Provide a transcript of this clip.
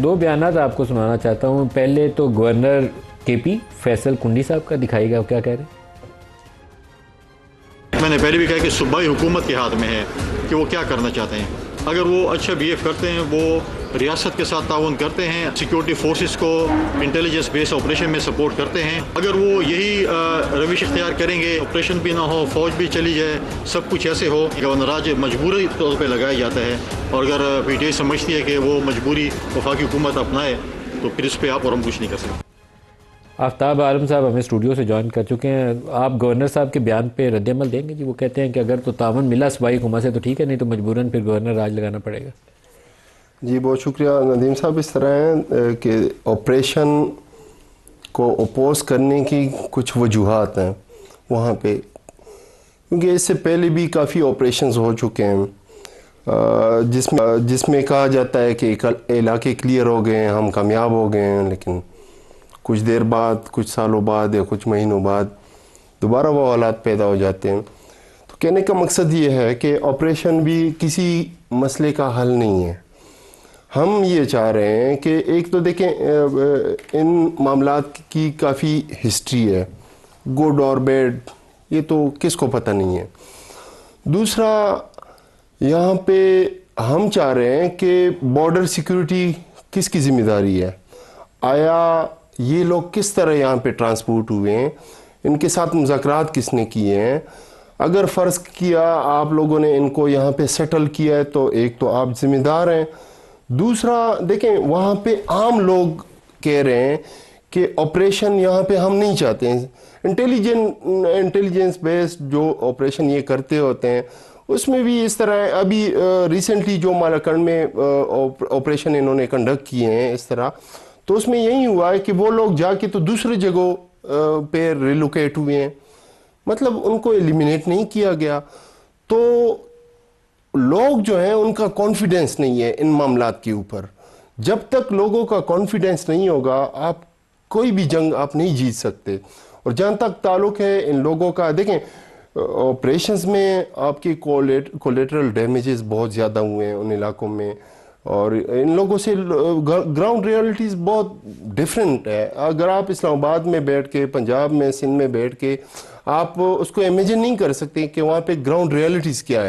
دو بیانات آپ کو سنانا چاہتا ہوں. پہلے تو گورنر کے پی فیصل کنڈی صاحب کا دکھائیے گا کیا کہہ رہے ہیں. میں نے پہلے بھی کہا کہ صوبائی حکومت کے ہاتھ میں ہے کہ وہ کیا کرنا چاہتے ہیں. اگر وہ اچھا بیہیو کرتے ہیں، وہ ریاست کے ساتھ تعاون کرتے ہیں، سیکیورٹی فورسز کو انٹیلیجنس بیس آپریشن میں سپورٹ کرتے ہیں، اگر وہ یہی روش اختیار کریں گے، آپریشن بھی نہ ہو، فوج بھی چلی جائے، سب کچھ ایسے ہو، گورنر راج مجبوری طور پہ لگایا جاتا ہے. اور اگر پی ٹی آئی سمجھتی ہے کہ وہ مجبوری وفاقی حکومت اپنائے تو پھر اس پہ آپ اور ہم کچھ نہیں کر سکتے. آفتاب عالم صاحب ہمیں اسٹوڈیو سے جوائن کر چکے ہیں. آپ گورنر صاحب کے بیان پہ رد عمل دیں گے جی؟ وہ کہتے ہیں کہ اگر تو تعاون ملا صوبائی حکومت سے تو ٹھیک ہے، نہیں تو مجبوراً پھر گورنر راج لگانا پڑے گا. جی بہت شکریہ ندیم صاحب. اس طرح ہے کہ آپریشن کو اپوز کرنے کی کچھ وجوہات ہیں وہاں پہ، کیونکہ اس سے پہلے بھی کافی آپریشنز ہو چکے ہیں جس میں کہا جاتا ہے کہ علاقے کلیئر ہو گئے ہیں، ہم کامیاب ہو گئے ہیں، لیکن کچھ دیر بعد، کچھ سالوں بعد یا کچھ مہینوں بعد دوبارہ وہ حالات پیدا ہو جاتے ہیں. تو کہنے کا مقصد یہ ہے کہ آپریشن بھی کسی مسئلے کا حل نہیں ہے. ہم یہ چاہ رہے ہیں کہ ایک تو دیکھیں ان معاملات کی کافی ہسٹری ہے، گڈ اور بیڈ یہ تو کس کو پتہ نہیں ہے. دوسرا یہاں پہ ہم چاہ رہے ہیں کہ بارڈر سیکیورٹی کس کی ذمہ داری ہے، آیا یہ لوگ کس طرح یہاں پہ ٹرانسپورٹ ہوئے ہیں، ان کے ساتھ مذاکرات کس نے کیے ہیں. اگر فرض کیا آپ لوگوں نے ان کو یہاں پہ سیٹل کیا ہے تو ایک تو آپ ذمہ دار ہیں. دوسرا دیکھیں وہاں پہ عام لوگ کہہ رہے ہیں کہ آپریشن یہاں پہ ہم نہیں چاہتے ہیں. انٹیلیجنس بیسڈ جو آپریشن یہ کرتے ہوتے ہیں اس میں بھی اس طرح ابھی ریسنٹلی جو مالاکنڈ میں آپریشن انہوں نے کنڈکٹ کیے ہیں اس طرح، تو اس میں یہی ہوا ہے کہ وہ لوگ جا کے تو دوسرے جگہوں پہ ریلوکیٹ ہوئے ہیں، مطلب ان کو ایلیمینیٹ نہیں کیا گیا. تو لوگ جو ہیں ان کا کانفیڈنس نہیں ہے ان معاملات کے اوپر. جب تک لوگوں کا کانفیڈنس نہیں ہوگا آپ کوئی بھی جنگ آپ نہیں جیت سکتے. اور جہاں تک تعلق ہے ان لوگوں کا، دیکھیں آپریشنز میں آپ کی کولیٹرل ڈیمیجز بہت زیادہ ہوئے ہیں ان علاقوں میں، اور ان لوگوں سے گراؤنڈ ریالٹیز بہت ڈیفرنٹ ہے. اگر آپ اسلام آباد میں بیٹھ کے، پنجاب میں، سندھ میں بیٹھ کے آپ اس کو امیجن نہیں کر سکتے کہ وہاں پہ گراؤنڈ ریالٹیز کیا ہے.